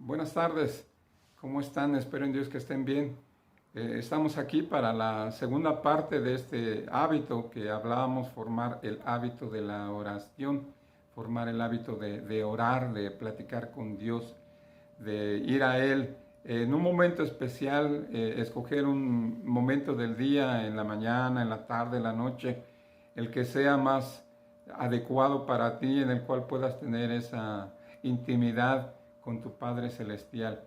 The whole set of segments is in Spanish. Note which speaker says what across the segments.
Speaker 1: Buenas tardes, ¿cómo están? Espero en Dios que estén bien. Estamos aquí para la segunda parte de este hábito que hablábamos, formar el hábito de la oración, formar el hábito de orar, de platicar con Dios, de ir a Él en un momento especial, escoger un momento del día, en la mañana, en la tarde, en la noche, el que sea más adecuado para ti, en el cual puedas tener esa intimidad con tu Padre Celestial.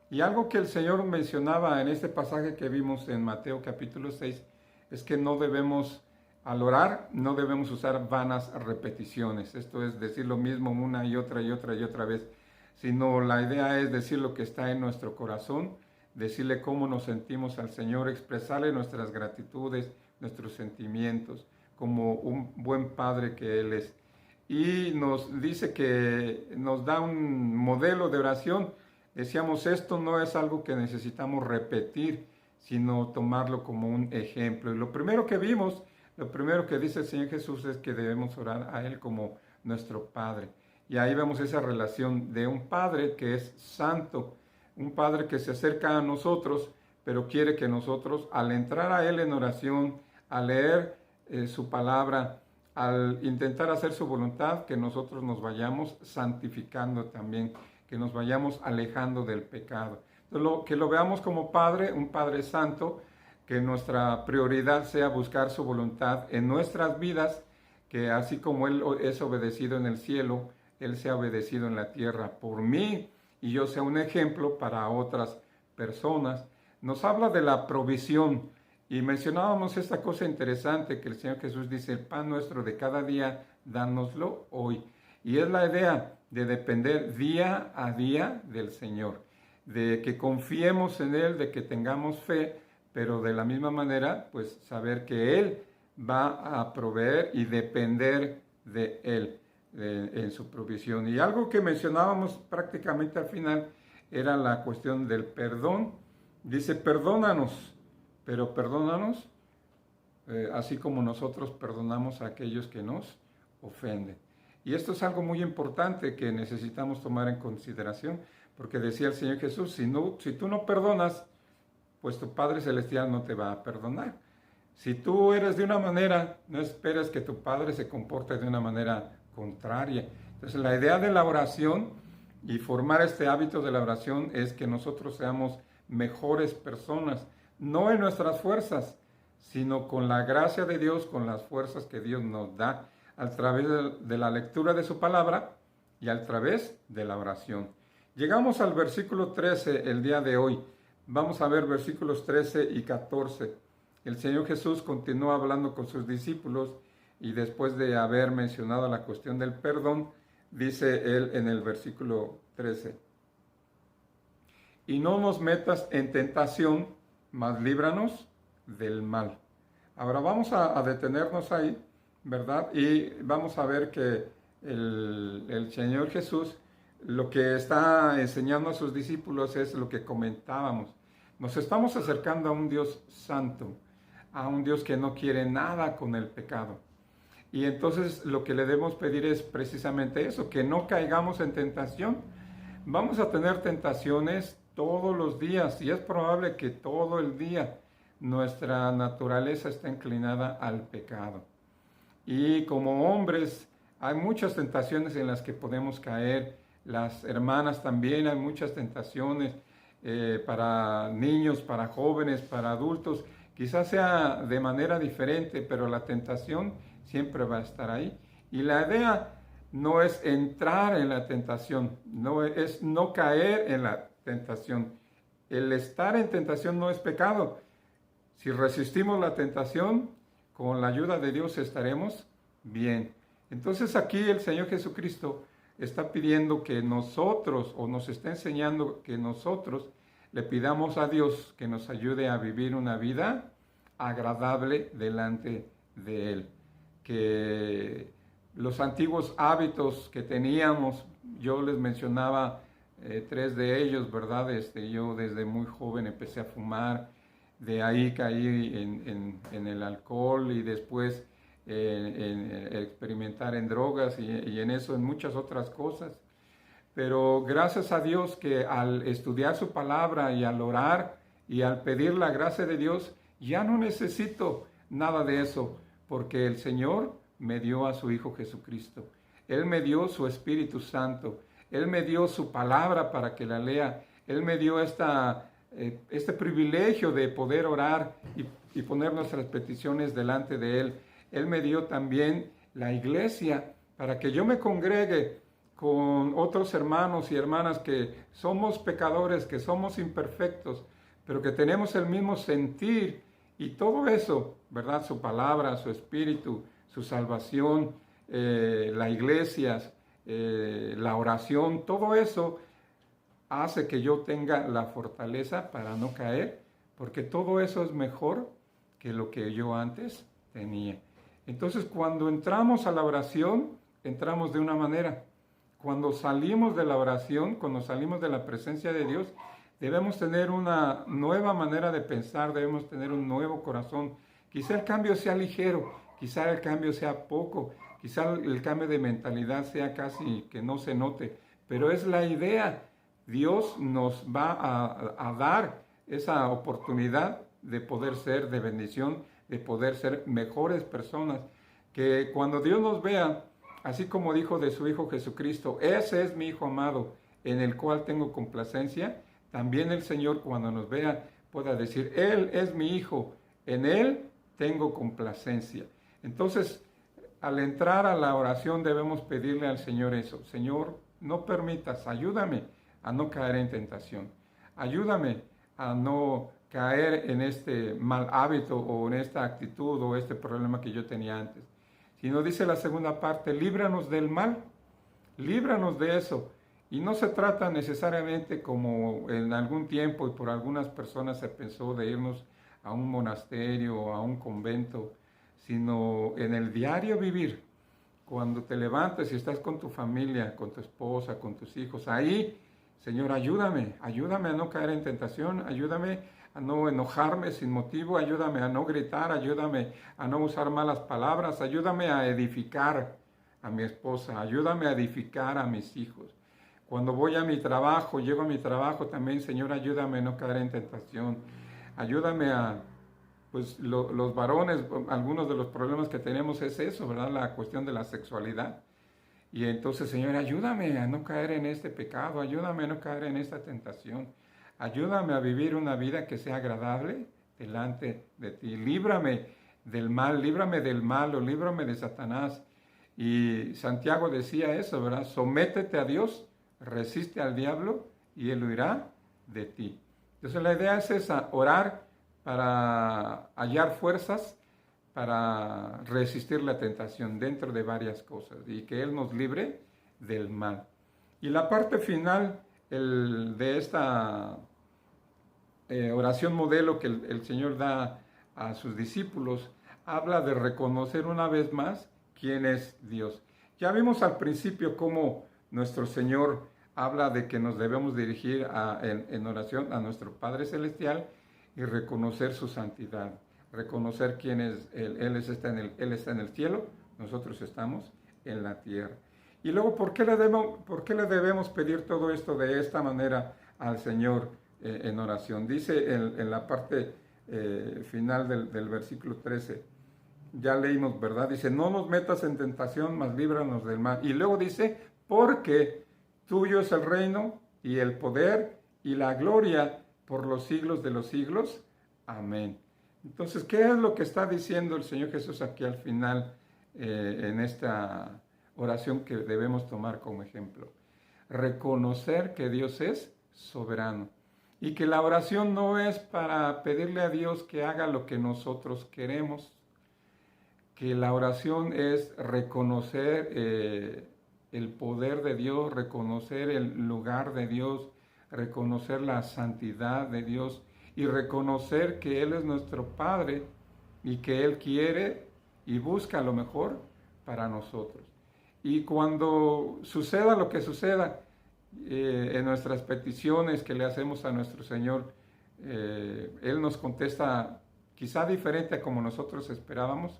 Speaker 1: Y algo que el Señor mencionaba en este pasaje que vimos en Mateo capítulo 6 es que no debemos, al orar, no debemos usar vanas repeticiones. Esto es decir lo mismo una y otra y otra y otra vez, sino la idea es decir lo que está en nuestro corazón, decirle cómo nos sentimos al Señor, expresarle nuestras gratitudes, nuestros sentimientos, como un buen Padre que Él es. Y nos dice que nos da un modelo de oración. Decíamos, esto no es algo que necesitamos repetir, sino tomarlo como un ejemplo. Y lo primero que vimos, lo primero que dice el Señor Jesús es que debemos orar a Él como nuestro Padre. Y ahí vemos esa relación de un Padre que es santo, un Padre que se acerca a nosotros, pero quiere que nosotros, al entrar a Él en oración, al leer su palabra, al intentar hacer su voluntad, que nosotros nos vayamos santificando también, que nos vayamos alejando del pecado. Entonces, que lo veamos como Padre, un Padre santo, que nuestra prioridad sea buscar su voluntad en nuestras vidas, que así como Él es obedecido en el cielo, Él sea obedecido en la tierra por mí y yo sea un ejemplo para otras personas. Nos habla de la provisión. Y mencionábamos esta cosa interesante que el Señor Jesús dice, el pan nuestro de cada día, dánoslo hoy. Y es la idea de depender día a día del Señor, de que confiemos en Él, de que tengamos fe, pero de la misma manera, pues saber que Él va a proveer y depender de Él en su provisión. Y algo que mencionábamos prácticamente al final era la cuestión del perdón. Dice, perdónanos. Pero perdónanos así como nosotros perdonamos a aquellos que nos ofenden. Y esto es algo muy importante que necesitamos tomar en consideración, porque decía el Señor Jesús, si tú no perdonas, pues tu Padre Celestial no te va a perdonar. Si tú eres de una manera, no esperes que tu Padre se comporte de una manera contraria. Entonces la idea de la oración y formar este hábito de la oración es que nosotros seamos mejores personas, no en nuestras fuerzas, sino con la gracia de Dios, con las fuerzas que Dios nos da a través de la lectura de su palabra y a través de la oración. Llegamos al versículo 13 el día de hoy. Vamos a ver versículos 13 y 14. El Señor Jesús continúa hablando con sus discípulos y después de haber mencionado la cuestión del perdón, dice Él en el versículo 13, y no nos metas en tentación, mas líbranos del mal. Ahora vamos a detenernos ahí, ¿verdad? Y vamos a ver que el Señor Jesús lo que está enseñando a sus discípulos es lo que comentábamos. Nos estamos acercando a un Dios santo, a un Dios que no quiere nada con el pecado. Y entonces lo que le debemos pedir es precisamente eso, que no caigamos en tentación. Vamos a tener tentaciones todos los días y es probable que todo el día nuestra naturaleza está inclinada al pecado. Y como hombres hay muchas tentaciones en las que podemos caer, las hermanas también, hay muchas tentaciones para niños, para jóvenes, para adultos. Quizás sea de manera diferente, pero la tentación siempre va a estar ahí. Y la idea no es entrar en la tentación, no es no caer en la tentación. El estar en tentación no es pecado. Si resistimos la tentación, con la ayuda de Dios estaremos bien. Entonces aquí el Señor Jesucristo está pidiendo que nosotros, o nos está enseñando que nosotros le pidamos a Dios que nos ayude a vivir una vida agradable delante de Él. Que los antiguos hábitos que teníamos, yo les mencionaba 3 de ellos, ¿verdad? Yo desde muy joven empecé a fumar, de ahí caí en el alcohol y después en experimentar en drogas y en eso, en muchas otras cosas. pero gracias a Dios que al estudiar su palabra y al orar y al pedir la gracia de Dios, ya no necesito nada de eso, porque el Señor me dio a su Hijo Jesucristo. Él me dio su Espíritu Santo. Él me dio su palabra para que la lea. Él me dio este privilegio de poder orar y poner nuestras peticiones delante de Él. Él me dio también la iglesia para que yo me congregue con otros hermanos y hermanas que somos pecadores, que somos imperfectos, pero que tenemos el mismo sentir y todo eso, ¿verdad? Su palabra, su espíritu, su salvación, la iglesia, la oración, todo eso hace que yo tenga la fortaleza para no caer, porque todo eso es mejor que lo que yo antes tenía. Entonces, cuando entramos a la oración, entramos de una manera. Cuando salimos de la oración, cuando salimos de la presencia de Dios, debemos tener una nueva manera de pensar, debemos tener un nuevo corazón. Quizá el cambio sea ligero, quizá el cambio sea poco, quizá el cambio de mentalidad sea casi que no se note, pero es la idea. Dios nos va a dar esa oportunidad de poder ser de bendición, de poder ser mejores personas, que cuando Dios nos vea, así como dijo de su Hijo Jesucristo, ese es mi Hijo amado, en el cual tengo complacencia, también el Señor cuando nos vea pueda decir, Él es mi Hijo, en Él tengo complacencia. Entonces, al entrar a la oración debemos pedirle al Señor eso, Señor, no permitas, ayúdame a no caer en tentación, ayúdame a no caer en este mal hábito o en esta actitud o este problema que yo tenía antes. Si nos dice la segunda parte, líbranos del mal, líbranos de eso. Y no se trata necesariamente como en algún tiempo y por algunas personas se pensó de irnos a un monasterio o a un convento, sino en el diario vivir. Cuando te levantes y estás con tu familia, con tu esposa, con tus hijos, ahí, Señor, ayúdame a no caer en tentación, ayúdame a no enojarme sin motivo, ayúdame a no gritar, ayúdame a no usar malas palabras, ayúdame a edificar a mi esposa, ayúdame a edificar a mis hijos. Cuando voy a mi trabajo, llego a mi trabajo también, Señor, ayúdame a no caer en tentación, ayúdame a, pues los varones, algunos de los problemas que tenemos es eso, ¿verdad? La cuestión de la sexualidad. Y entonces, Señor, ayúdame a no caer en este pecado, ayúdame a no caer en esta tentación, ayúdame a vivir una vida que sea agradable delante de ti. Líbrame del mal, líbrame del malo, líbrame de Satanás. Y Santiago decía eso, ¿verdad? Sométete a Dios, resiste al diablo y él huirá de ti. Entonces la idea es esa, orar para hallar fuerzas, para resistir la tentación dentro de varias cosas y que Él nos libre del mal. Y la parte final de esta oración modelo que el Señor da a sus discípulos, habla de reconocer una vez más quién es Dios. Ya vimos al principio cómo nuestro Señor habla de que nos debemos dirigir en oración a nuestro Padre Celestial y reconocer su santidad. Reconocer quién es Él. Él está en el cielo, nosotros estamos en la tierra. Y luego, ¿por qué le debemos pedir todo esto de esta manera al Señor en oración? Dice en la parte final del versículo 13, ya leímos, ¿verdad? Dice, no nos metas en tentación, mas líbranos del mal. Y luego dice, porque tuyo es el reino y el poder y la gloria por los siglos de los siglos. Amén. Entonces, ¿qué es lo que está diciendo el Señor Jesús aquí al final en esta oración que debemos tomar como ejemplo? Reconocer que Dios es soberano y que la oración no es para pedirle a Dios que haga lo que nosotros queremos, que la oración es reconocer el poder de Dios, reconocer el lugar de Dios, reconocer la santidad de Dios, y reconocer que Él es nuestro Padre y que Él quiere y busca lo mejor para nosotros. Y cuando suceda lo que suceda en nuestras peticiones que le hacemos a nuestro Señor, Él nos contesta quizá diferente a como nosotros esperábamos,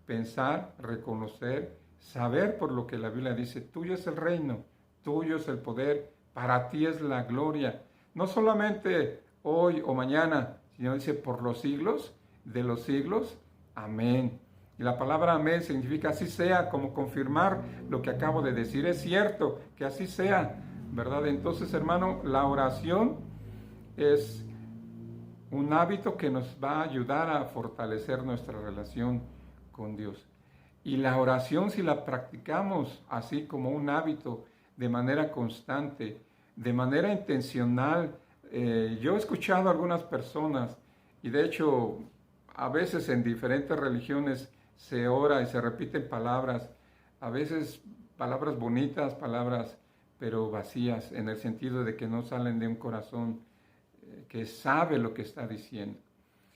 Speaker 1: pensar, reconocer, saber por lo que la Biblia dice, tuyo es el reino, tuyo es el poder, para ti es la gloria. No solamente hoy o mañana, sino dice por los siglos de los siglos. Amén. Y la palabra amén significa así sea, como confirmar lo que acabo de decir. Es cierto que así sea, ¿verdad? Entonces, hermano, la oración es un hábito que nos va a ayudar a fortalecer nuestra relación con Dios. Y la oración, si la practicamos así como un hábito, de manera constante, de manera intencional, yo he escuchado a algunas personas, y de hecho, a veces en diferentes religiones se ora y se repiten palabras, a veces palabras bonitas, palabras pero vacías, en el sentido de que no salen de un corazón que sabe lo que está diciendo.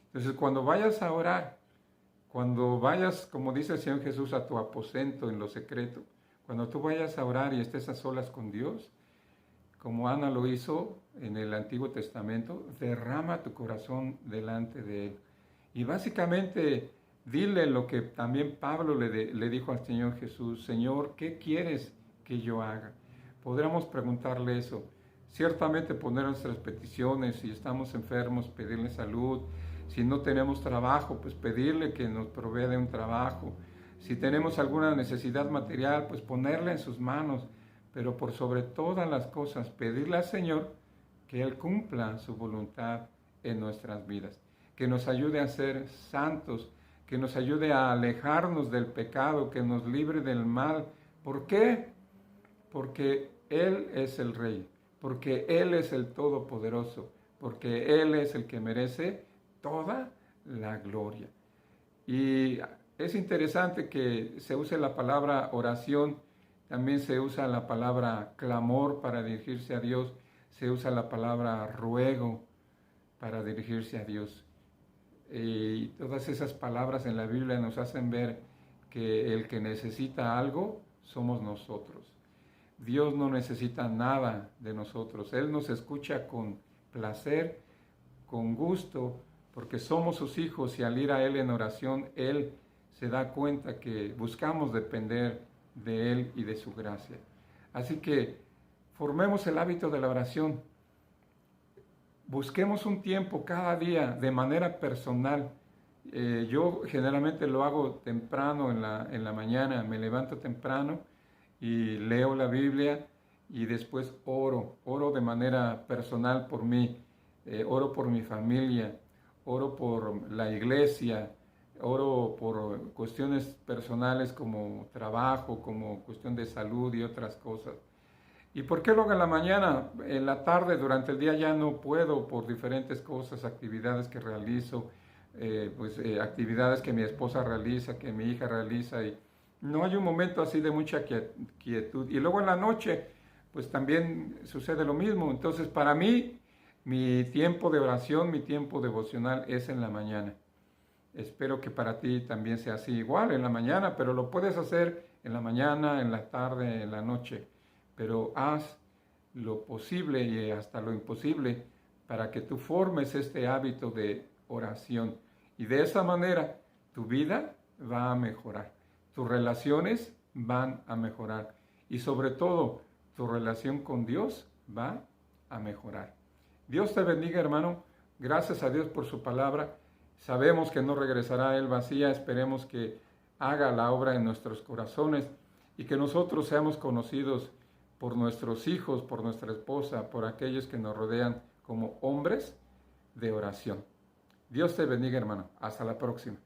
Speaker 1: Entonces, cuando vayas a orar, cuando vayas, como dice el Señor Jesús, a tu aposento en lo secreto, cuando tú vayas a orar y estés a solas con Dios, como Ana lo hizo en el Antiguo Testamento, derrama tu corazón delante de Él. Y básicamente dile lo que también Pablo le dijo al Señor Jesús: Señor, ¿qué quieres que yo haga? Podríamos preguntarle eso. Ciertamente poner nuestras peticiones, si estamos enfermos, pedirle salud. Si no tenemos trabajo, pues pedirle que nos provea de un trabajo. Si tenemos alguna necesidad material, pues ponerla en sus manos. Pero por sobre todas las cosas, pedirle al Señor que Él cumpla su voluntad en nuestras vidas. Que nos ayude a ser santos, que nos ayude a alejarnos del pecado, que nos libre del mal. ¿Por qué? Porque Él es el Rey, porque Él es el Todopoderoso, porque Él es el que merece toda la gloria. Y es interesante que se use la palabra oración, también se usa la palabra clamor para dirigirse a Dios, se usa la palabra ruego para dirigirse a Dios. Y todas esas palabras en la Biblia nos hacen ver que el que necesita algo somos nosotros. Dios no necesita nada de nosotros. Él nos escucha con placer, con gusto, porque somos sus hijos, y al ir a Él en oración, Él se da cuenta que buscamos depender de Él y de su gracia. Así que formemos el hábito de la oración. Busquemos un tiempo cada día de manera personal. Yo generalmente lo hago temprano en la mañana, me levanto temprano y leo la Biblia y después oro de manera personal por mí, oro por mi familia, oro por la iglesia, oro por cuestiones personales como trabajo, como cuestión de salud y otras cosas. ¿Y por qué lo hago en la mañana? En la tarde, durante el día ya no puedo por diferentes cosas, actividades que realizo, actividades que mi esposa realiza, que mi hija realiza, y no hay un momento así de mucha quietud. Y luego en la noche, pues también sucede lo mismo. Entonces, para mí, mi tiempo de oración, mi tiempo devocional es en la mañana. Espero que para ti también sea así, igual en la mañana, pero lo puedes hacer en la mañana, en la tarde, en la noche. Pero haz lo posible y hasta lo imposible para que tú formes este hábito de oración. Y de esa manera tu vida va a mejorar, tus relaciones van a mejorar y sobre todo tu relación con Dios va a mejorar. Dios te bendiga, hermano. Gracias a Dios por su palabra. Sabemos que no regresará a Él vacía. Esperemos que haga la obra en nuestros corazones y que nosotros seamos conocidos por nuestros hijos, por nuestra esposa, por aquellos que nos rodean como hombres de oración. Dios te bendiga, hermano. Hasta la próxima.